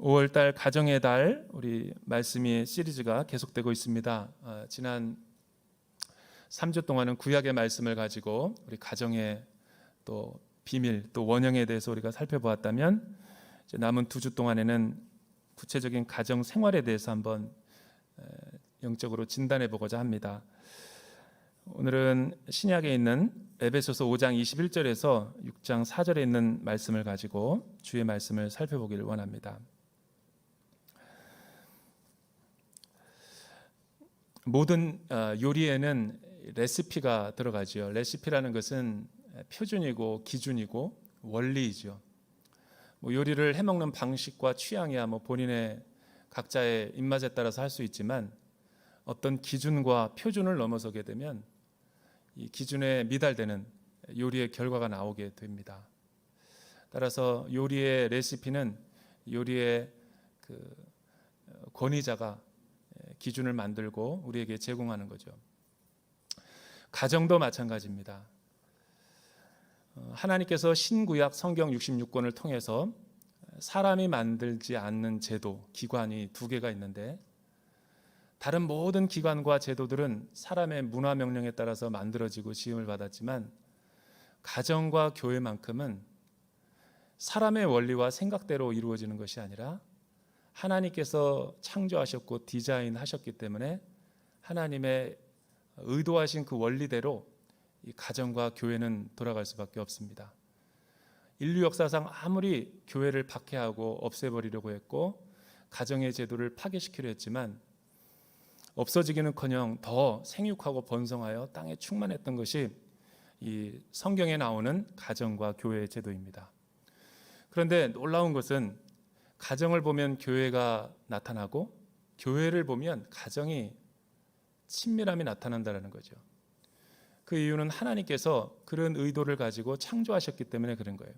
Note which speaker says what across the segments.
Speaker 1: 5월달 가정의 달 우리 말씀이 시리즈가 계속되고 있습니다. 지난 3주 동안은 구약의 말씀을 가지고 우리 가정의 또 비밀 또 원형에 대해서 우리가 살펴보았다면 이제 남은 2주 동안에는 구체적인 가정 생활에 대해서 한번 영적으로 진단해 보고자 합니다. 오늘은 신약에 있는 에베소서 5장 21절에서 6장 4절에 있는 말씀을 가지고 주의 말씀을 살펴보기를 원합니다. 모든 요리에는 레시피가 들어가죠. 레시피라는 것은 표준이고 기준이고 원리이죠. 요리를 해먹는 방식과 취향이야 본인의 각자의 입맛에 따라서 할 수 있지만 어떤 기준과 표준을 넘어서게 되면 이 기준에 미달되는 요리의 결과가 나오게 됩니다. 따라서 요리의 레시피는 요리의 그 권위자가 기준을 만들고 우리에게 제공하는 거죠. 가정도 마찬가지입니다. 하나님께서 신구약 성경 66권을 통해서 사람이 만들지 않는 제도, 기관이 2개가 있는데 다른 모든 기관과 제도들은 사람의 문화 명령에 따라서 만들어지고 지음을 받았지만 가정과 교회만큼은 사람의 원리와 생각대로 이루어지는 것이 아니라 하나님께서 창조하셨고 디자인하셨기 때문에 하나님의 의도하신 그 원리대로 이 가정과 교회는 돌아갈 수밖에 없습니다. 인류 역사상 아무리 교회를 박해하고 없애버리려고 했고 가정의 제도를 파괴시키려 했지만 없어지기는커녕 더 생육하고 번성하여 땅에 충만했던 것이 이 성경에 나오는 가정과 교회의 제도입니다. 그런데 놀라운 것은 가정을 보면 교회가 나타나고 교회를 보면 가정이 친밀함이 나타난다는 거죠. 그 이유는 하나님께서 그런 의도를 가지고 창조하셨기 때문에 그런 거예요.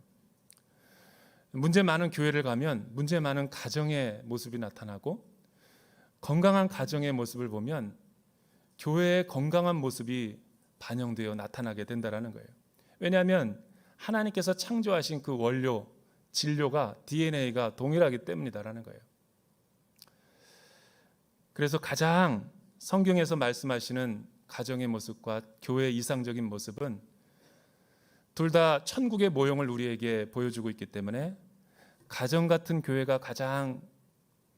Speaker 1: 문제 많은 교회를 가면 문제 많은 가정의 모습이 나타나고 건강한 가정의 모습을 보면 교회의 건강한 모습이 반영되어 나타나게 된다는 거예요. 왜냐하면 하나님께서 창조하신 그 원료, 진료가 DNA가 동일하기 때문이다라는 거예요. 그래서 가장 성경에서 말씀하시는 가정의 모습과 교회의 이상적인 모습은 둘 다 천국의 모형을 우리에게 보여주고 있기 때문에 가정 같은 교회가 가장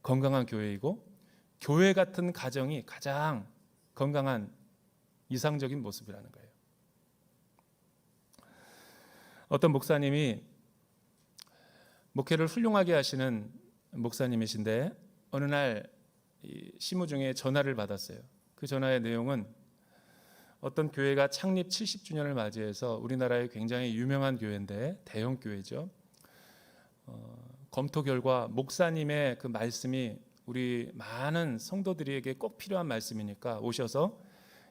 Speaker 1: 건강한 교회이고 교회 같은 가정이 가장 건강한 이상적인 모습이라는 거예요. 어떤 목사님이 목회를 훌륭하게 하시는 목사님이신데 어느 날 시무 중에 전화를 받았어요. 그 전화의 내용은 어떤 교회가 창립 70주년을 맞이해서 우리나라의 굉장히 유명한 교회인데 대형 교회죠. 검토 결과 목사님의 그 말씀이 우리 많은 성도들에게 꼭 필요한 말씀이니까 오셔서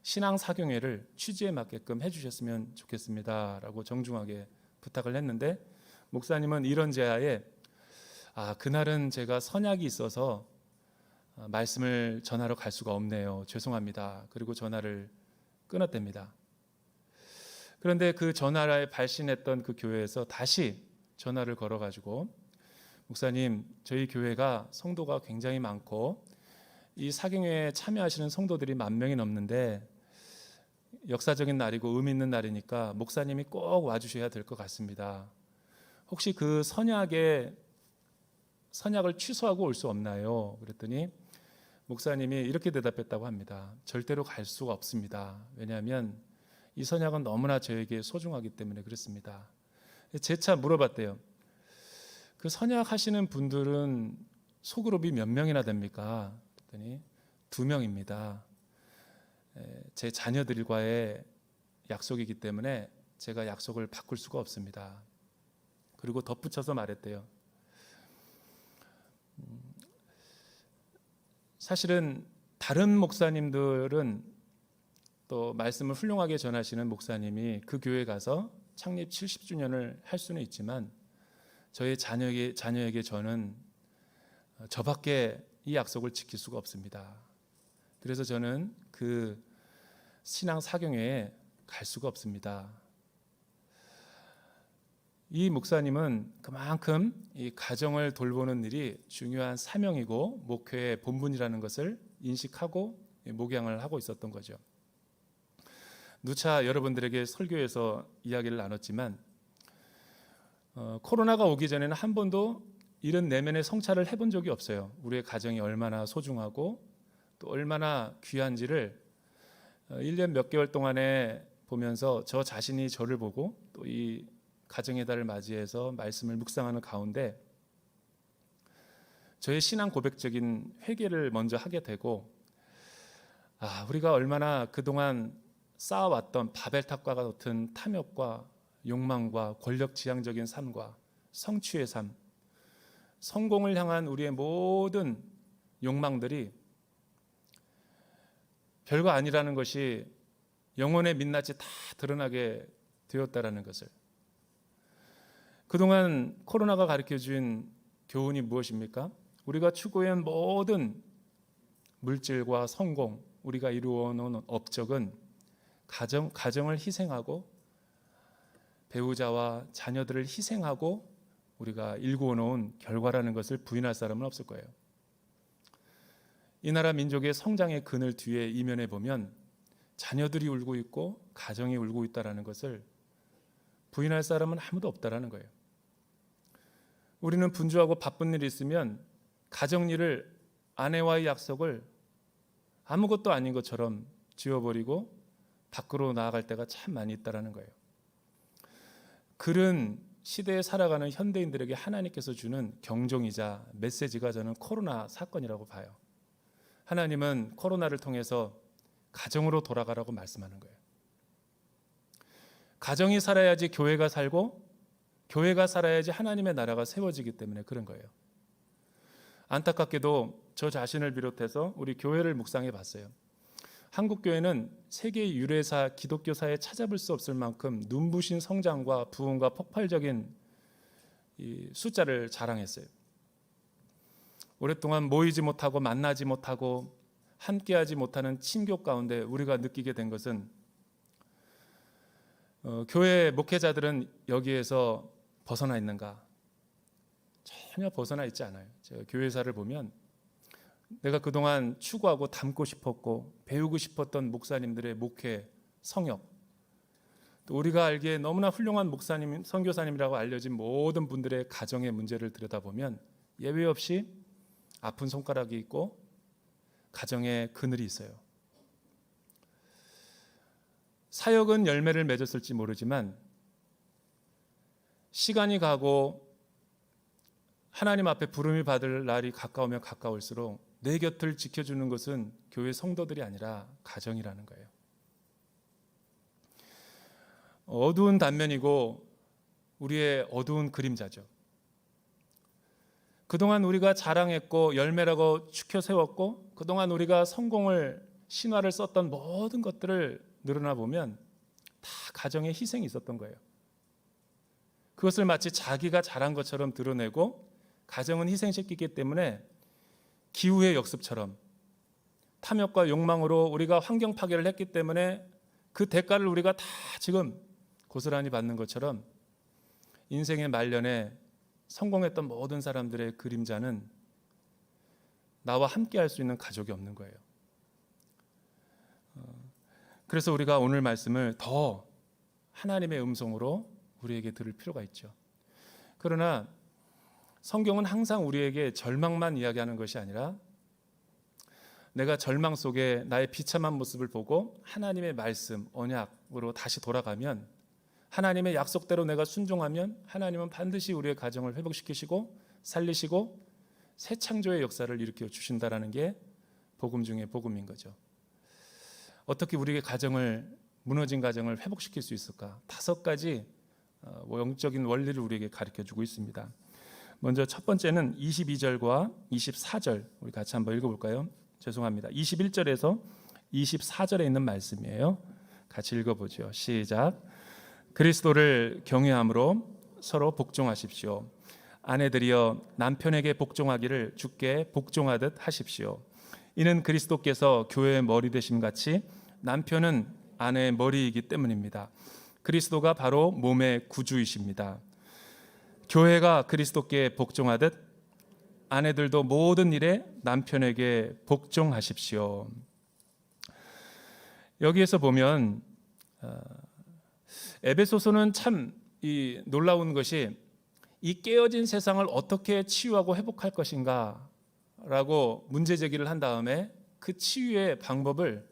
Speaker 1: 신앙 사경회를 취지에 맞게끔 해주셨으면 좋겠습니다라고 정중하게 부탁을 했는데 목사님은 이런 제하에 그날은 제가 선약이 있어서 말씀을 전하러 갈 수가 없네요. 죄송합니다. 그리고 전화를 끊었답니다. 그런데 그 전화에 발신했던 그 교회에서 다시 전화를 걸어가지고 목사님, 저희 교회가 성도가 굉장히 많고 이 사경회에 참여하시는 성도들이 10,000명이 넘는데 역사적인 날이고 의미 있는 날이니까 목사님이 꼭 와주셔야 될 것 같습니다. 혹시 그 선약을 취소하고 올 수 없나요? 그랬더니 목사님이 이렇게 대답했다고 합니다. 절대로 갈 수가 없습니다. 왜냐하면 이 선약은 너무나 저에게 소중하기 때문에 그렇습니다. 재차 물어봤대요. 그 선약 하시는 분들은 소그룹이 몇 명이나 됩니까? 그랬더니 2명입니다. 제 자녀들과의 약속이기 때문에 제가 약속을 바꿀 수가 없습니다. 그리고 덧붙여서 말했대요. 사실은 다른 목사님들은 또 말씀을 훌륭하게 전하시는 목사님이 그 교회에 가서 창립 70주년을 할 수는 있지만 저희 자녀에게 저는 저밖에 이 약속을 지킬 수가 없습니다. 그래서 저는 그 신앙 사경회에 갈 수가 없습니다. 이 목사님은 그만큼 이 가정을 돌보는 일이 중요한 사명이고 목회의 본분이라는 것을 인식하고 목양을 하고 있었던 거죠. 누차 여러분들에게 설교에서 이야기를 나눴지만 코로나가 오기 전에는 한 번도 이런 내면의 성찰을 해본 적이 없어요. 우리의 가정이 얼마나 소중하고 또 얼마나 귀한지를 1년 몇 개월 동안에 보면서 저 자신이 저를 보고 또 이 가정의 달을 맞이해서 말씀을 묵상하는 가운데 저의 신앙 고백적인 회개를 먼저 하게 되고, 우리가 얼마나 그동안 쌓아왔던 바벨탑과 같은 탐욕과 욕망과 권력지향적인 삶과 성취의 삶, 성공을 향한 우리의 모든 욕망들이 별거 아니라는 것이 영혼의 민낯이 다 드러나게 되었다라는 것을, 그동안 코로나가 가르쳐준 교훈이 무엇입니까? 우리가 추구한 모든 물질과 성공, 우리가 이루어놓은 업적은 가정을 희생하고 배우자와 자녀들을 희생하고 우리가 일구어놓은 결과라는 것을 부인할 사람은 없을 거예요. 이 나라 민족의 성장의 그늘 뒤에 이면에 보면 자녀들이 울고 있고 가정이 울고 있다는 것을 부인할 사람은 아무도 없다라는 거예요. 우리는 분주하고 바쁜 일이 있으면 가정일을, 아내와의 약속을 아무것도 아닌 것처럼 지워버리고 밖으로 나아갈 때가 참 많이 있다라는 거예요. 그런 시대에 살아가는 현대인들에게 하나님께서 주는 경종이자 메시지가 저는 코로나 사건이라고 봐요. 하나님은 코로나를 통해서 가정으로 돌아가라고 말씀하는 거예요. 가정이 살아야지 교회가 살고 교회가 살아야지 하나님의 나라가 세워지기 때문에 그런 거예요. 안타깝게도 저 자신을 비롯해서 우리 교회를 묵상해 봤어요. 한국 교회는 세계 유래사 기독교사에 찾아볼 수 없을 만큼 눈부신 성장과 부흥과 폭발적인 이 숫자를 자랑했어요. 오랫동안 모이지 못하고 만나지 못하고 함께하지 못하는 친교 가운데 우리가 느끼게 된 것은 교회 목회자들은 여기에서 벗어나 있는가? 전혀 벗어나 있지 않아요. 제가 교회사를 보면 내가 그동안 추구하고 닮고 싶었고 배우고 싶었던 목사님들의 목회, 성역, 또 우리가 알기에 너무나 훌륭한 목사님, 선교사님이라고 알려진 모든 분들의 가정의 문제를 들여다보면 예외 없이 아픈 손가락이 있고 가정에 그늘이 있어요. 사역은 열매를 맺었을지 모르지만 시간이 가고 하나님 앞에 부름이 받을 날이 가까우면 가까울수록 내 곁을 지켜주는 것은 교회 성도들이 아니라 가정이라는 거예요. 어두운 단면이고 우리의 어두운 그림자죠. 그동안 우리가 자랑했고 열매라고 추켜 세웠고 그동안 우리가 성공을 신화를 썼던 모든 것들을 늘어나 보면 다 가정에 희생이 있었던 거예요. 그것을 마치 자기가 잘한 것처럼 드러내고 가정은 희생시키기 때문에 기후의 역습처럼 탐욕과 욕망으로 우리가 환경 파괴를 했기 때문에 그 대가를 우리가 다 지금 고스란히 받는 것처럼 인생의 말년에 성공했던 모든 사람들의 그림자는 나와 함께 할 수 있는 가족이 없는 거예요. 그래서 우리가 오늘 말씀을 더 하나님의 음성으로 우리에게 들을 필요가 있죠. 그러나 성경은 항상 우리에게 절망만 이야기하는 것이 아니라 내가 절망 속에 나의 비참한 모습을 보고 하나님의 말씀, 언약으로 다시 돌아가면 하나님의 약속대로 내가 순종하면 하나님은 반드시 우리의 가정을 회복시키시고 살리시고 새 창조의 역사를 일으켜 주신다라는 게 복음 중에 복음인 거죠. 어떻게 우리의 가정을, 무너진 가정을 회복시킬 수 있을까? 5가지 영적인 원리를 우리에게 가르쳐주고 있습니다. 먼저 첫 번째는 22절과 24절 우리 같이 한번 읽어볼까요? 죄송합니다. 21절에서 24절에 있는 말씀이에요. 같이 읽어보죠. 시작. 그리스도를 경외함으로 서로 복종하십시오. 아내들이여 남편에게 복종하기를 주께 복종하듯 하십시오. 이는 그리스도께서 교회의 머리 되심 같이 남편은 아내의 머리이기 때문입니다. 그리스도가 바로 몸의 구주이십니다. 교회가 그리스도께 복종하듯 아내들도 모든 일에 남편에게 복종하십시오. 여기에서 보면 에베소서는 참 놀라운 것이 이 깨어진 세상을 어떻게 치유하고 회복할 것인가 라고 문제 제기를 한 다음에 그 치유의 방법을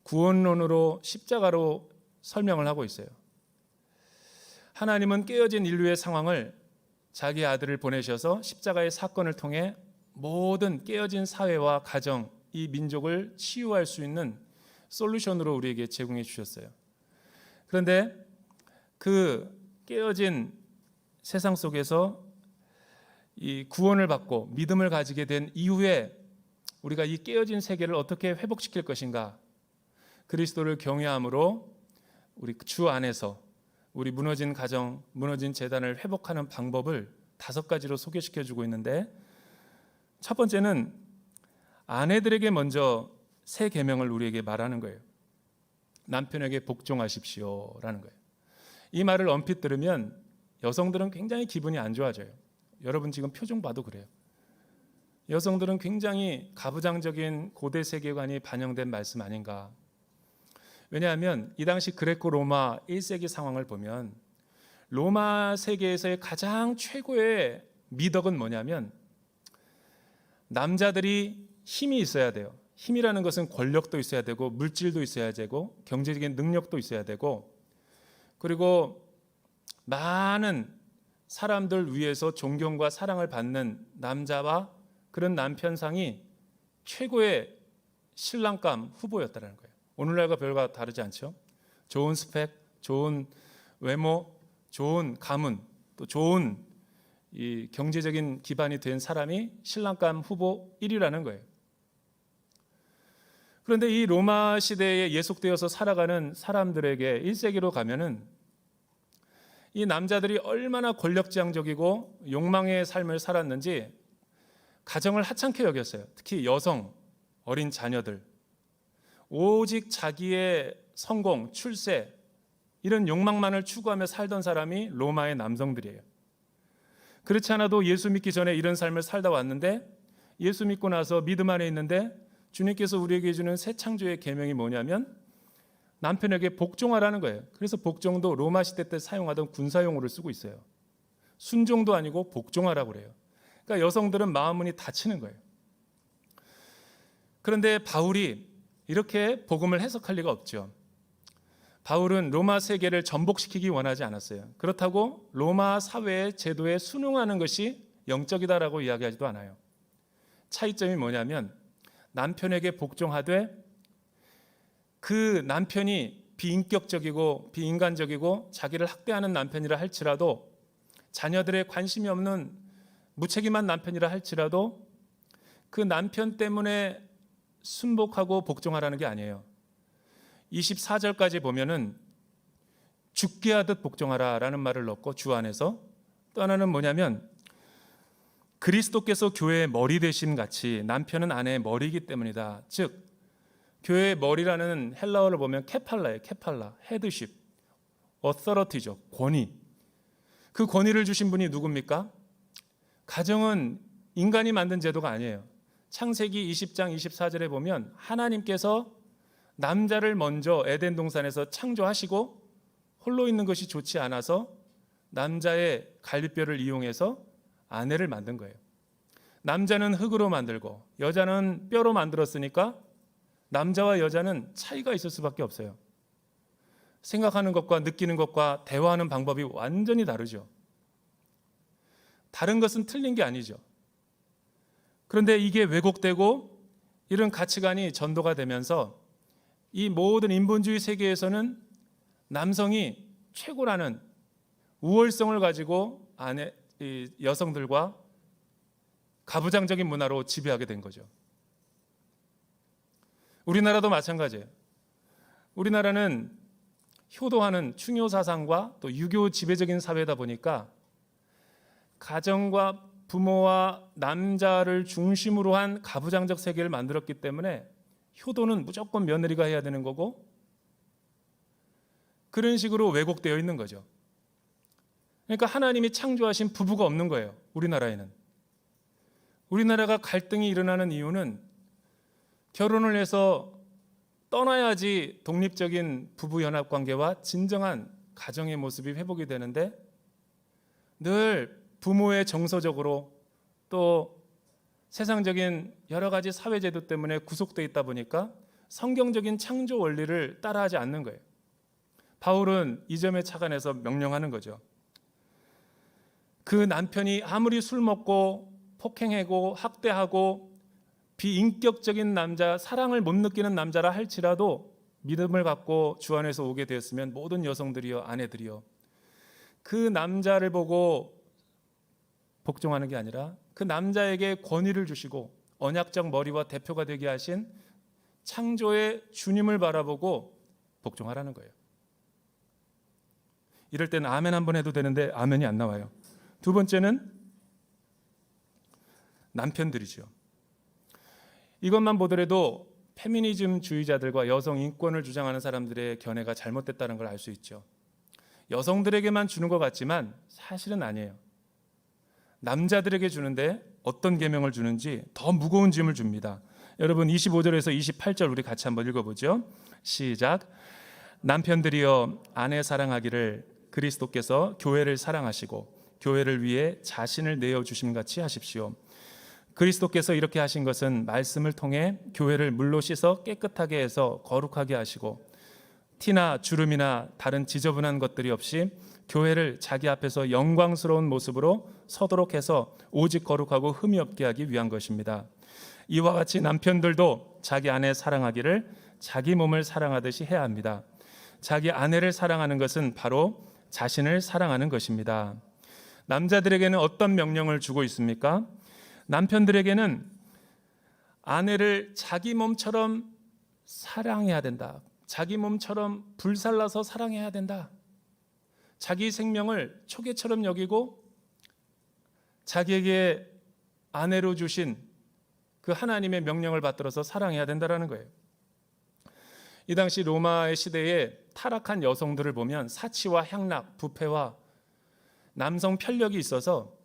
Speaker 1: 구원론으로 십자가로 설명을 하고 있어요. 하나님은 깨어진 인류의 상황을 자기 아들을 보내셔서 십자가의 사건을 통해 모든 깨어진 사회와 가정, 이 민족을 치유할 수 있는 솔루션으로 우리에게 제공해 주셨어요. 그런데 그 깨어진 세상 속에서 이 구원을 받고 믿음을 가지게 된 이후에 우리가 이 깨어진 세계를 어떻게 회복시킬 것인가? 그리스도를 경외함으로 우리 주 안에서 우리 무너진 가정, 무너진 재단을 회복하는 방법을 5가지로 소개시켜 주고 있는데, 첫 번째는 아내들에게 먼저 새 계명을 우리에게 말하는 거예요. 남편에게 복종하십시오라는 거예요. 이 말을 얼핏 들으면 여성들은 굉장히 기분이 안 좋아져요. 여러분 지금 표정 봐도 그래요. 여성들은 굉장히 가부장적인 고대 세계관이 반영된 말씀 아닌가. 왜냐하면 이 당시 그레코 로마 1세기 상황을 보면 로마 세계에서의 가장 최고의 미덕은 뭐냐면 남자들이 힘이 있어야 돼요. 힘이라는 것은 권력도 있어야 되고 물질도 있어야 되고 경제적인 능력도 있어야 되고, 그리고 많은 사람들 위해서 존경과 사랑을 받는 남자와 그런 남편상이 최고의 신랑감 후보였다는 거예요. 오늘날과 별과 다르지 않죠. 좋은 스펙, 좋은 외모, 좋은 가문, 또 좋은 이 경제적인 기반이 된 사람이 신랑감 후보 1위라는 거예요. 그런데 이 로마 시대에 예속되어서 살아가는 사람들에게 1세기로 가면은 이 남자들이 얼마나 권력지향적이고 욕망의 삶을 살았는지 가정을 하찮게 여겼어요. 특히 여성, 어린 자녀들, 오직 자기의 성공, 출세 이런 욕망만을 추구하며 살던 사람이 로마의 남성들이에요. 그렇지 않아도 예수 믿기 전에 이런 삶을 살다 왔는데 예수 믿고 나서 믿음 안에 있는데 주님께서 우리에게 주는 새 창조의 계명이 뭐냐면 남편에게 복종하라는 거예요. 그래서 복종도 로마 시대 때 사용하던 군사용어를 쓰고 있어요. 순종도 아니고 복종하라고 그래요. 그러니까 여성들은 마음문이 닫히는 거예요. 그런데 바울이 이렇게 복음을 해석할 리가 없죠. 바울은 로마 세계를 전복시키기 원하지 않았어요. 그렇다고 로마 사회의 제도에 순응하는 것이 영적이다라고 이야기하지도 않아요. 차이점이 뭐냐면 남편에게 복종하되 그 남편이 비인격적이고 비인간적이고 자기를 학대하는 남편이라 할지라도, 자녀들의 관심이 없는 무책임한 남편이라 할지라도 그 남편 때문에 순복하고 복종하라는 게 아니에요. 24절까지 보면은 죽게 하듯 복종하라라는 말을 넣고 주 안에서, 또 하나는 뭐냐면 그리스도께서 교회의 머리 되심 같이 남편은 아내의 머리이기 때문이다. 즉 교회의 머리라는 헬라어를 보면 케팔라예요. 케팔라, 헤드십, 어서러티죠. 권위. 그 권위를 주신 분이 누굽니까? 가정은 인간이 만든 제도가 아니에요. 창세기 20장 24절에 보면 하나님께서 남자를 먼저 에덴 동산에서 창조하시고 홀로 있는 것이 좋지 않아서 남자의 갈비뼈를 이용해서 아내를 만든 거예요. 남자는 흙으로 만들고 여자는 뼈로 만들었으니까 남자와 여자는 차이가 있을 수밖에 없어요. 생각하는 것과 느끼는 것과 대화하는 방법이 완전히 다르죠. 다른 것은 틀린 게 아니죠. 그런데 이게 왜곡되고 이런 가치관이 전도가 되면서 이 모든 인본주의 세계에서는 남성이 최고라는 우월성을 가지고 여성들과 가부장적인 문화로 지배하게 된 거죠. 우리나라도 마찬가지예요. 우리나라는 효도하는 충효 사상과 또 유교 지배적인 사회다 보니까 가정과 부모와 남자를 중심으로 한 가부장적 세계를 만들었기 때문에 효도는 무조건 며느리가 해야 되는 거고, 그런 식으로 왜곡되어 있는 거죠. 그러니까 하나님이 창조하신 부부가 없는 거예요. 우리나라에는. 우리나라가 갈등이 일어나는 이유는 결혼을 해서 떠나야지 독립적인 부부 연합 관계와 진정한 가정의 모습이 회복이 되는데 늘 부모의 정서적으로 또 세상적인 여러 가지 사회제도 때문에 구속되어 있다 보니까 성경적인 창조 원리를 따라하지 않는 거예요. 바울은 이 점에 착안해서 명령하는 거죠. 그 남편이 아무리 술 먹고 폭행하고 학대하고 비인격적인 남자, 사랑을 못 느끼는 남자라 할지라도 믿음을 갖고 주 안에서 오게 되었으면 모든 여성들이여 아내들이여 그 남자를 보고 복종하는 게 아니라 그 남자에게 권위를 주시고 언약적 머리와 대표가 되게 하신 창조의 주님을 바라보고 복종하라는 거예요. 이럴 때는 아멘 한번 해도 되는데 아멘이 안 나와요. 두 번째는 남편들이죠. 이것만 보더라도 페미니즘 주의자들과 여성 인권을 주장하는 사람들의 견해가 잘못됐다는 걸 알 수 있죠. 여성들에게만 주는 것 같지만 사실은 아니에요. 남자들에게 주는데 어떤 계명을 주는지 더 무거운 짐을 줍니다. 여러분 25절에서 28절 우리 같이 한번 읽어보죠. 시작. 남편들이여 아내 사랑하기를 그리스도께서 교회를 사랑하시고 교회를 위해 자신을 내어주심 같이 하십시오. 그리스도께서 이렇게 하신 것은 말씀을 통해 교회를 물로 씻어 깨끗하게 해서 거룩하게 하시고 티나 주름이나 다른 지저분한 것들이 없이 교회를 자기 앞에서 영광스러운 모습으로 서도록 해서 오직 거룩하고 흠이 없게 하기 위한 것입니다. 이와 같이 남편들도 자기 아내 사랑하기를 자기 몸을 사랑하듯이 해야 합니다. 자기 아내를 사랑하는 것은 바로 자신을 사랑하는 것입니다. 남자들에게는 어떤 명령을 주고 있습니까? 남편들에게는 아내를 자기 몸처럼 사랑해야 된다. 자기 몸처럼 불살라서 사랑해야 된다. 자기 생명을 초계처럼 여기고 자기에게 아내로 주신 그 하나님의 명령을 받들어서 사랑해야 된다는 거예요. 이 당시 로마의 시대에 타락한 여성들을 보면 사치와 향락, 부패와 남성 편력이 있어서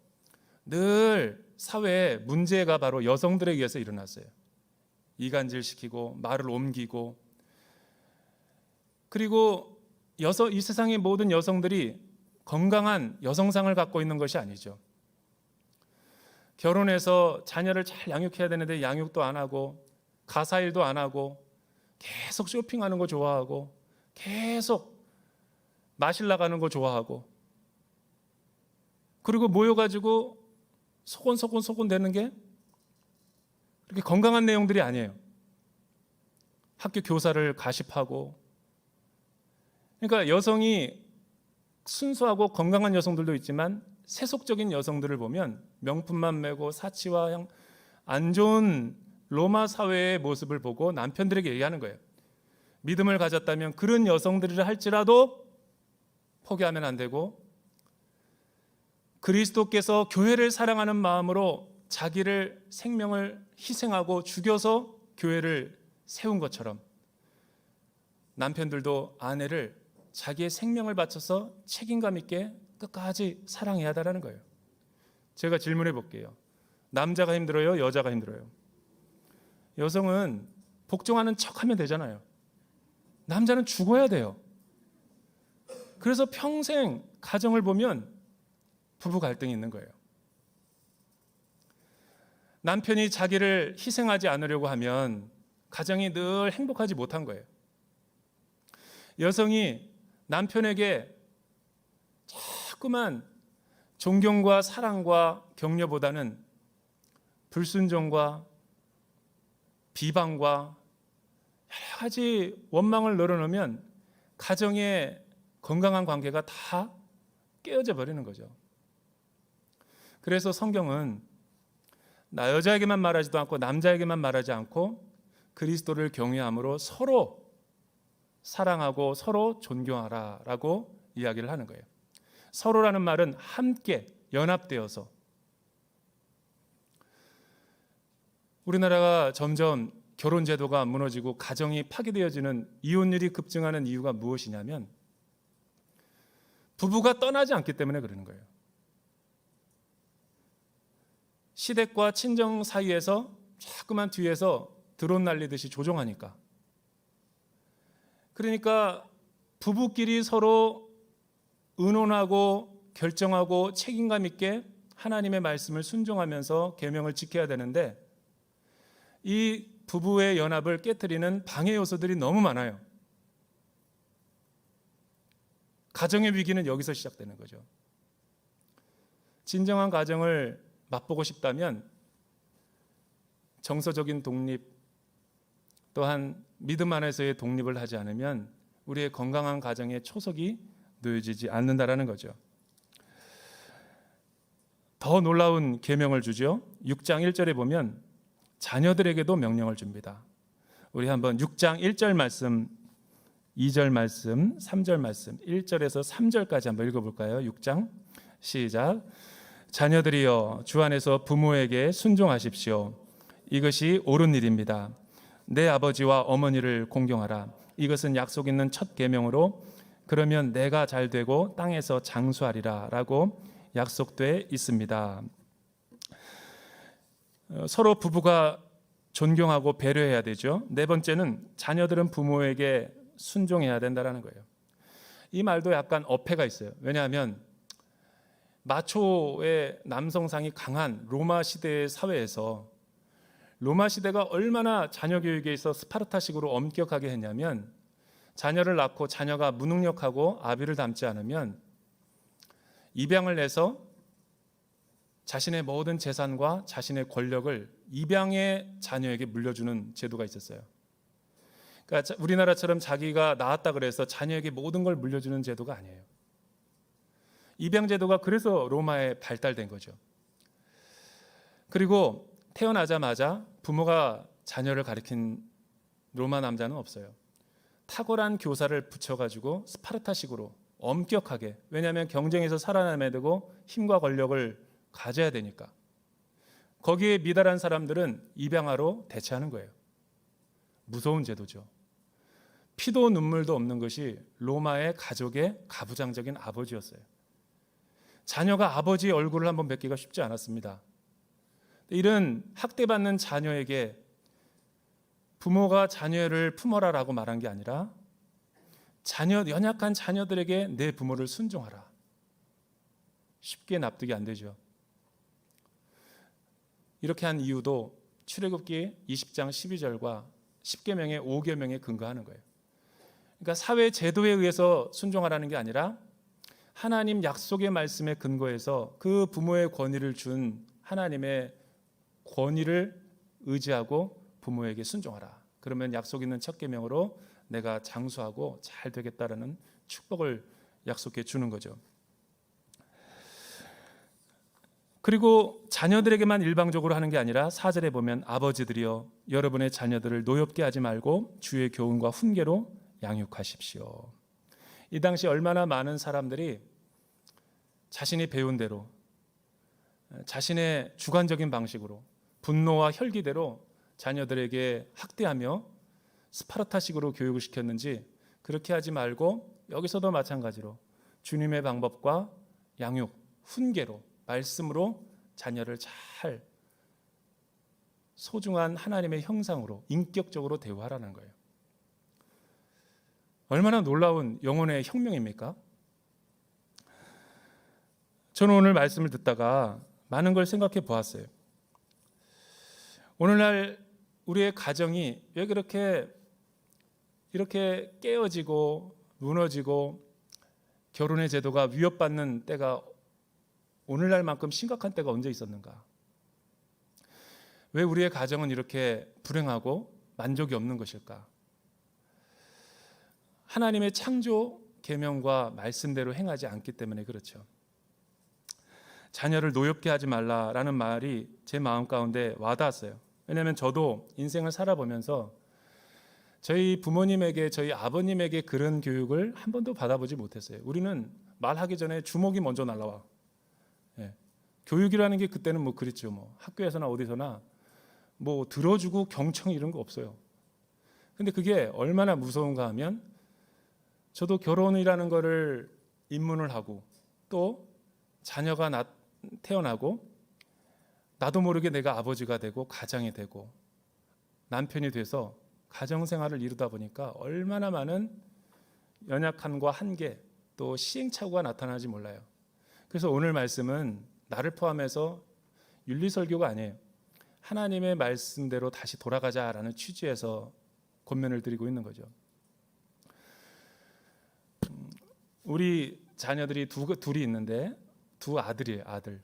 Speaker 1: 늘 사회에 문제가 바로 여성들에 의해서 일어났어요. 이간질시키고 말을 옮기고 그리고 이 세상의 모든 여성들이 건강한 여성상을 갖고 있는 것이 아니죠. 결혼해서 자녀를 잘 양육해야 되는데 양육도 안 하고 가사일도 안 하고 계속 쇼핑하는 거 좋아하고 계속 마실 나가는 거 좋아하고 그리고 모여가지고 소곤소곤 되는 게 그렇게 건강한 내용들이 아니에요. 학교 교사를 가십하고 그러니까 여성이 순수하고 건강한 여성들도 있지만 세속적인 여성들을 보면 명품만 메고 사치와 안 좋은 로마 사회의 모습을 보고 남편들에게 얘기하는 거예요. 믿음을 가졌다면 그런 여성들이라 할지라도 포기하면 안 되고 그리스도께서 교회를 사랑하는 마음으로 자기를 생명을 희생하고 죽여서 교회를 세운 것처럼 남편들도 아내를 자기의 생명을 바쳐서 책임감 있게 끝까지 사랑해야 한다는 거예요. 제가 질문해 볼게요. 남자가 힘들어요? 여자가 힘들어요? 여성은 복종하는 척하면 되잖아요. 남자는 죽어야 돼요. 그래서 평생 가정을 보면 부부 갈등이 있는 거예요. 남편이 자기를 희생하지 않으려고 하면 가정이 늘 행복하지 못한 거예요. 여성이 남편에게 자꾸만 존경과 사랑과 격려보다는 불순종과 비방과 여러 가지 원망을 늘어놓으면 가정의 건강한 관계가 다 깨어져 버리는 거죠. 그래서 성경은 나 여자에게만 말하지도 않고 남자에게만 말하지 않고 그리스도를 경외함으로 서로 사랑하고 서로 존경하라라고 이야기를 하는 거예요. 서로라는 말은 함께 연합되어서. 우리나라가 점점 결혼 제도가 무너지고 가정이 파괴되어지는 이혼율이 급증하는 이유가 무엇이냐면 부부가 떠나지 않기 때문에 그러는 거예요. 시댁과 친정 사이에서 자꾸만 뒤에서 드론 날리듯이 조종하니까. 그러니까 부부끼리 서로 의논하고 결정하고 책임감 있게 하나님의 말씀을 순종하면서 계명을 지켜야 되는데, 이 부부의 연합을 깨트리는 방해 요소들이 너무 많아요. 가정의 위기는 여기서 시작되는 거죠. 진정한 가정을 맛보고 싶다면 정서적인 독립, 또한 믿음 안에서의 독립을 하지 않으면 우리의 건강한 가정의 초석이 놓여지지 않는다라는 거죠. 더 놀라운 계명을 주죠. 6장 1절에 보면 자녀들에게도 명령을 줍니다. 우리 한번 6장 1절 말씀, 2절 말씀, 3절 말씀, 1절에서 3절까지 한번 읽어볼까요? 6장 시작. 자녀들이여 주 안에서 부모에게 순종하십시오. 이것이 옳은 일입니다. 내 아버지와 어머니를 공경하라. 이것은 약속 있는 첫 계명으로 그러면 내가 잘 되고 땅에서 장수하리라 라고 약속돼 있습니다. 서로 부부가 존경하고 배려해야 되죠. 네 번째는 자녀들은 부모에게 순종해야 된다는 거예요. 이 말도 약간 어폐가 있어요. 왜냐하면 마초의 남성상이 강한 로마 시대의 사회에서, 로마 시대가 얼마나 자녀 교육에 있어 스파르타식으로 엄격하게 했냐면, 자녀를 낳고 자녀가 무능력하고 아비를 닮지 않으면 입양을 해서 자신의 모든 재산과 자신의 권력을 입양의 자녀에게 물려주는 제도가 있었어요. 그러니까 우리나라처럼 자기가 낳았다 그래서 자녀에게 모든 걸 물려주는 제도가 아니에요. 입양 제도가 그래서 로마에 발달된 거죠. 그리고 태어나자마자 부모가 자녀를 가리킨 로마 남자는 없어요. 탁월한 교사를 붙여가지고 스파르타식으로 엄격하게, 왜냐하면 경쟁에서 살아남아야 되고 힘과 권력을 가져야 되니까. 거기에 미달한 사람들은 입양아로 대체하는 거예요. 무서운 제도죠. 피도 눈물도 없는 것이 로마의 가족의 가부장적인 아버지였어요. 자녀가 아버지의 얼굴을 한번 뵙기가 쉽지 않았습니다. 이런 학대받는 자녀에게 부모가 자녀를 품어라라고 말한 게 아니라 연약한 자녀들에게 내 부모를 순종하라. 쉽게 납득이 안 되죠. 이렇게 한 이유도 출애굽기 20장 12절과 10계명의 5계명에 근거하는 거예요. 그러니까 사회 제도에 의해서 순종하라는 게 아니라 하나님 약속의 말씀에 근거해서 그 부모의 권위를 준 하나님의 권위를 의지하고 부모에게 순종하라. 그러면 약속 있는 첫 계명으로 내가 장수하고 잘 되겠다라는 축복을 약속해 주는 거죠. 그리고 자녀들에게만 일방적으로 하는 게 아니라 4절에 보면 아버지들이여 여러분의 자녀들을 노엽게 하지 말고 주의 교훈과 훈계로 양육하십시오. 이 당시 얼마나 많은 사람들이 자신이 배운 대로, 자신의 주관적인 방식으로, 분노와 혈기대로 자녀들에게 학대하며 스파르타식으로 교육을 시켰는지, 그렇게 하지 말고 여기서도 마찬가지로 주님의 방법과 양육, 훈계로, 말씀으로 자녀를 잘 소중한 하나님의 형상으로 인격적으로 대우하라는 거예요. 얼마나 놀라운 영혼의 혁명입니까? 저는 오늘 말씀을 듣다가 많은 걸 생각해 보았어요. 오늘날 우리의 가정이 왜 이렇게 깨어지고 무너지고 결혼의 제도가 위협받는 때가 오늘날만큼 심각한 때가 언제 있었는가? 왜 우리의 가정은 이렇게 불행하고 만족이 없는 것일까? 하나님의 창조 계명과 말씀대로 행하지 않기 때문에 그렇죠. 자녀를 노엽게 하지 말라라는 말이 제 마음 가운데 와닿았어요. 왜냐하면 저도 인생을 살아보면서 저희 부모님에게, 저희 아버님에게 그런 교육을 한 번도 받아보지 못했어요. 우리는 말하기 전에 주먹이 먼저 날라와. 예. 교육이라는 게 그때는 뭐 그랬죠. 뭐 학교에서나 어디서나 뭐 들어주고 경청 이런 거 없어요. 근데 그게 얼마나 무서운가 하면, 저도 결혼이라는 거를 입문을 하고 또 자녀가 태어나고 나도 모르게 내가 아버지가 되고 가장이 되고 남편이 돼서 가정생활을 이루다 보니까 얼마나 많은 연약함과 한계 또 시행착오가 나타나는지 몰라요. 그래서 오늘 말씀은 나를 포함해서 윤리설교가 아니에요. 하나님의 말씀대로 다시 돌아가자라는 취지에서 권면을 드리고 있는 거죠. 우리 자녀들이 둘이 있는데 두 아들이에요. 아들.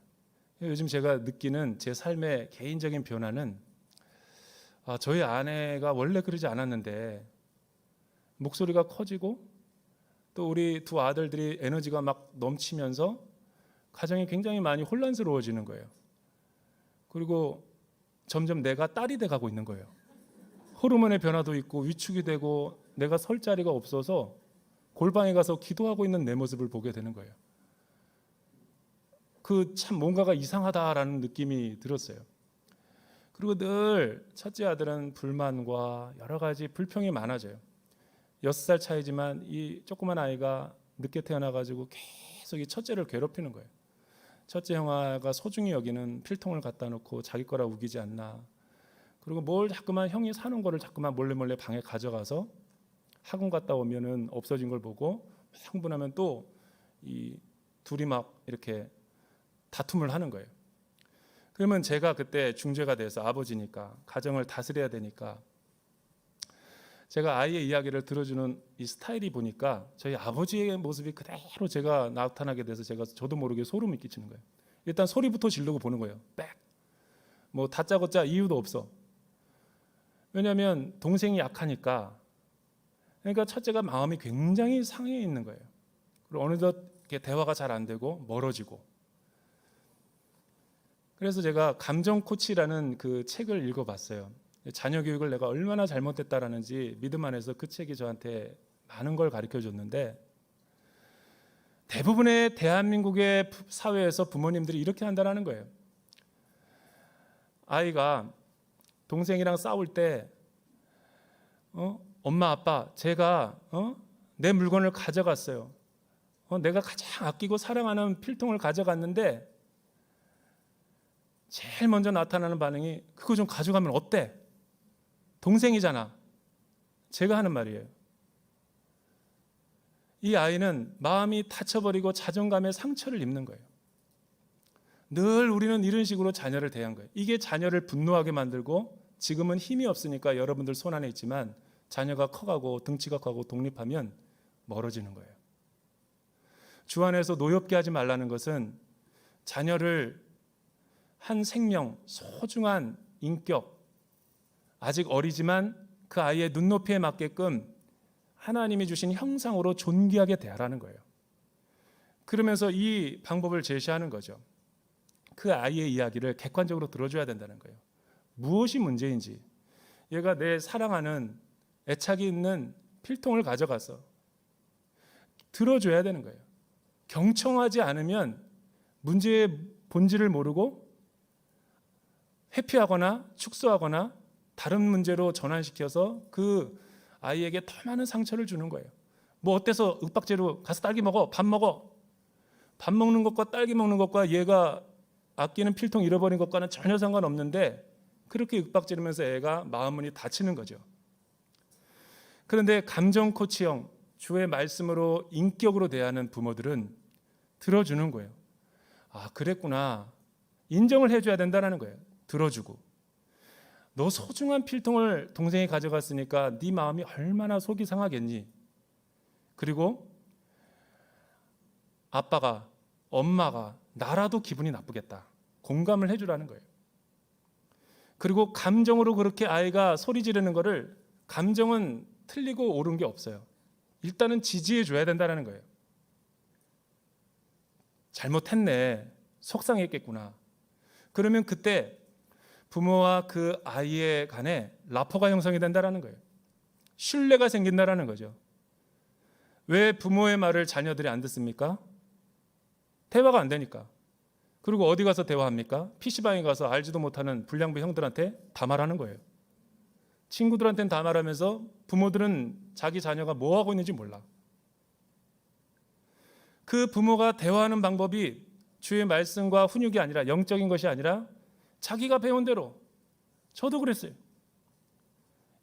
Speaker 1: 요즘 제가 느끼는 제 삶의 개인적인 변화는 저희 아내가 원래 그러지 않았는데 목소리가 커지고 또 우리 두 아들들이 에너지가 막 넘치면서 가정이 굉장히 많이 혼란스러워지는 거예요. 그리고 점점 내가 딸이 돼가고 있는 거예요. 호르몬의 변화도 있고 위축이 되고 내가 설 자리가 없어서 골방에 가서 기도하고 있는 내 모습을 보게 되는 거예요. 그 참 뭔가가 이상하다라는 느낌이 들었어요. 그리고 늘 첫째 아들은 불만과 여러 가지 불평이 많아져요. 6살 차이지만 이 조그만 아이가 늦게 태어나가지고 계속 이 첫째를 괴롭히는 거예요. 첫째 형아가 소중히 여기는 필통을 갖다 놓고 자기 거라 우기지 않나. 그리고 뭘 자꾸만 형이 사는 거를 자꾸만 몰래 방에 가져가서 학원 갔다 오면은 없어진 걸 보고 흥분하면 또 이 둘이 막 이렇게 다툼을 하는 거예요. 그러면 제가 그때 중재가 돼서 아버지니까 가정을 다스려야 되니까 제가 아이의 이야기를 들어주는 이 스타일이 보니까 저희 아버지의 모습이 그대로 제가 나타나게 돼서 저도 모르게 소름이 끼치는 거예요. 일단 소리부터 지르고 보는 거예요. 빽. 뭐 다짜고짜 이유도 없어. 왜냐하면 동생이 약하니까. 그러니까 첫째가 마음이 굉장히 상해 있는 거예요. 그리고 어느덧 대화가 잘 안 되고 멀어지고. 그래서 제가 감정 코치라는 그 책을 읽어봤어요. 자녀 교육을 내가 얼마나 잘못했다라는지 믿음 안에서 그 책이 저한테 많은 걸 가르쳐 줬는데 대부분의 대한민국의 사회에서 부모님들이 이렇게 한다는 거예요. 아이가 동생이랑 싸울 때 엄마 아빠 제가 내 물건을 가져갔어요. 내가 가장 아끼고 사랑하는 필통을 가져갔는데 제일 먼저 나타나는 반응이 그거 좀 가져가면 어때? 동생이잖아. 제가 하는 말이에요. 이 아이는 마음이 다쳐버리고 자존감에 상처를 입는 거예요. 늘 우리는 이런 식으로 자녀를 대한 거예요. 이게 자녀를 분노하게 만들고 지금은 힘이 없으니까 여러분들 손 안에 있지만 자녀가 커가고 등치가 커가고 독립하면 멀어지는 거예요. 주 안에서 노엽게 하지 말라는 것은 자녀를 한 생명, 소중한 인격, 아직 어리지만 그 아이의 눈높이에 맞게끔 하나님이 주신 형상으로 존귀하게 대하라는 거예요. 그러면서 이 방법을 제시하는 거죠. 그 아이의 이야기를 객관적으로 들어줘야 된다는 거예요. 무엇이 문제인지. 얘가 내 사랑하는 애착이 있는 필통을 가져가서 들어줘야 되는 거예요. 경청하지 않으면 문제의 본질을 모르고 회피하거나 축소하거나 다른 문제로 전환시켜서 그 아이에게 더 많은 상처를 주는 거예요. 뭐 어때서 윽박지로 가서 딸기 먹어, 밥 먹어. 밥 먹는 것과 딸기 먹는 것과 얘가 아끼는 필통 잃어버린 것과는 전혀 상관없는데 그렇게 윽박지르면서 애가 마음문이 닫히는 거죠. 그런데 감정 코치형, 주의 말씀으로 인격으로 대하는 부모들은 들어주는 거예요. 아, 그랬구나. 인정을 해줘야 된다는 거예요. 들어주고. 너 소중한 필통을 동생이 가져갔으니까 네 마음이 얼마나 속이 상하겠니? 그리고 아빠가, 엄마가 나라도 기분이 나쁘겠다. 공감을 해주라는 거예요. 그리고 감정으로 그렇게 아이가 소리 지르는 거를 감정은 틀리고 옳은 게 없어요. 일단은 지지해 줘야 된다는 거예요. 잘못했네. 속상했겠구나. 그러면 그때 부모와 그 아이의 간에 라포가 형성이 된다는 거예요. 신뢰가 생긴다는 거죠. 왜 부모의 말을 자녀들이 안 듣습니까? 대화가 안 되니까. 그리고 어디 가서 대화합니까? PC방에 가서 알지도 못하는 불량부 형들한테 다 말하는 거예요. 친구들한테는 다 말하면서 부모들은 자기 자녀가 뭐 하고 있는지 몰라. 그 부모가 대화하는 방법이 주의 말씀과 훈육이 아니라, 영적인 것이 아니라 자기가 배운 대로. 저도 그랬어요.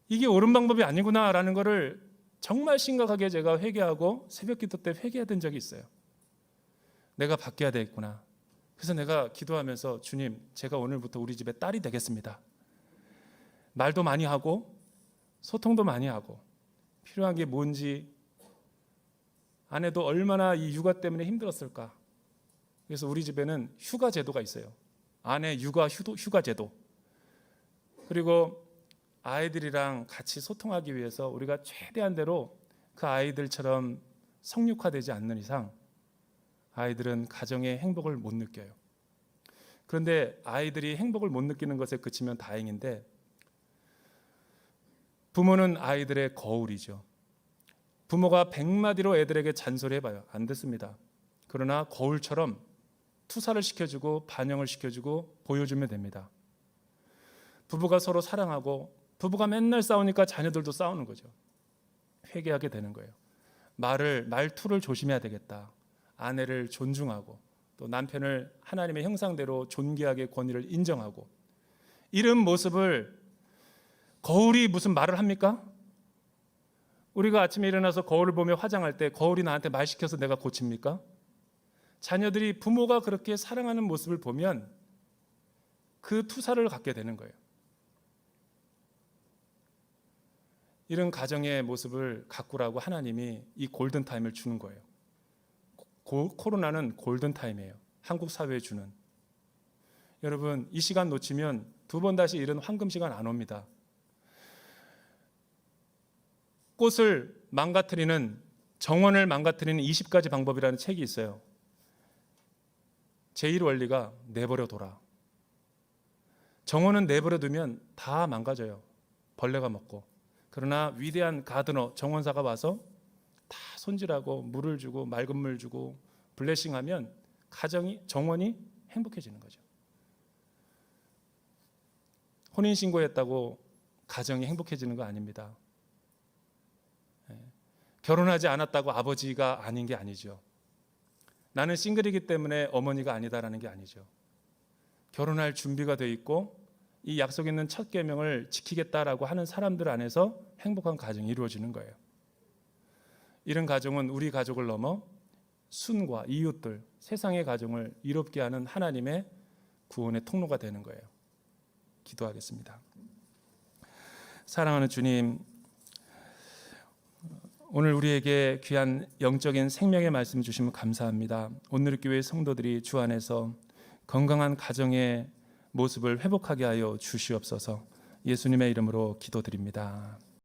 Speaker 1: 이게 옳은 방법이 아니구나라는 것을 정말 심각하게 제가 회개하고 새벽 기도 때 회개했던 적이 있어요. 내가 바뀌어야 되겠구나. 그래서 내가 기도하면서, 주님, 제가 오늘부터 우리 집에 딸이 되겠습니다. 말도 많이 하고 소통도 많이 하고 필요한 게 뭔지, 아내도 얼마나 이 육아 때문에 힘들었을까. 그래서 우리 집에는 휴가 제도가 있어요. 아내 육아 휴가 제도. 그리고 아이들이랑 같이 소통하기 위해서 우리가 최대한대로 그 아이들처럼 성육화되지 않는 이상 아이들은 가정의 행복을 못 느껴요. 그런데 아이들이 행복을 못 느끼는 것에 그치면 다행인데, 부모는 아이들의 거울이죠. 부모가 100마디로 애들에게 잔소리해봐요. 안 듣습니다. 그러나 거울처럼 투사를 시켜주고 반영을 시켜주고 보여주면 됩니다. 부부가 서로 사랑하고, 부부가 맨날 싸우니까 자녀들도 싸우는 거죠. 회개하게 되는 거예요. 말투를 조심해야 되겠다. 아내를 존중하고 또 남편을 하나님의 형상대로 존귀하게 권위를 인정하고, 이런 모습을, 거울이 무슨 말을 합니까? 우리가 아침에 일어나서 거울을 보며 화장할 때 거울이 나한테 말 시켜서 내가 고칩니까? 자녀들이 부모가 그렇게 사랑하는 모습을 보면 그 투사를 갖게 되는 거예요. 이런 가정의 모습을 가꾸라고 하나님이 이 골든타임을 주는 거예요. 코로나는 골든타임이에요. 한국 사회에 주는. 여러분, 이 시간 놓치면 두 번 다시 이런 황금시간 안 옵니다. 꽃을 망가뜨리는, 정원을 망가뜨리는 20가지 방법이라는 책이 있어요. 제1원리가 내버려 둬라. 정원은 내버려 두면 다 망가져요. 벌레가 먹고. 그러나 위대한 가드너, 정원사가 와서 다 손질하고 물을 주고 맑은 물 주고 블레싱하면 정원이 행복해지는 거죠. 혼인신고했다고 가정이 행복해지는 거 아닙니다. 결혼하지 않았다고 아버지가 아닌 게 아니죠. 나는 싱글이기 때문에 어머니가 아니다라는 게 아니죠. 결혼할 준비가 돼 있고 이 약속 있는 첫 계명을 지키겠다라고 하는 사람들 안에서 행복한 가정이 이루어지는 거예요. 이런 가정은 우리 가족을 넘어 순과 이웃들, 세상의 가정을 이롭게 하는 하나님의 구원의 통로가 되는 거예요. 기도하겠습니다. 사랑하는 주님, 오늘 우리에게 귀한 영적인 생명의 말씀 주시면 감사합니다. 오늘 교회 성도들이 주 안에서 건강한 가정의 모습을 회복하게 하여 주시옵소서. 예수님의 이름으로 기도드립니다.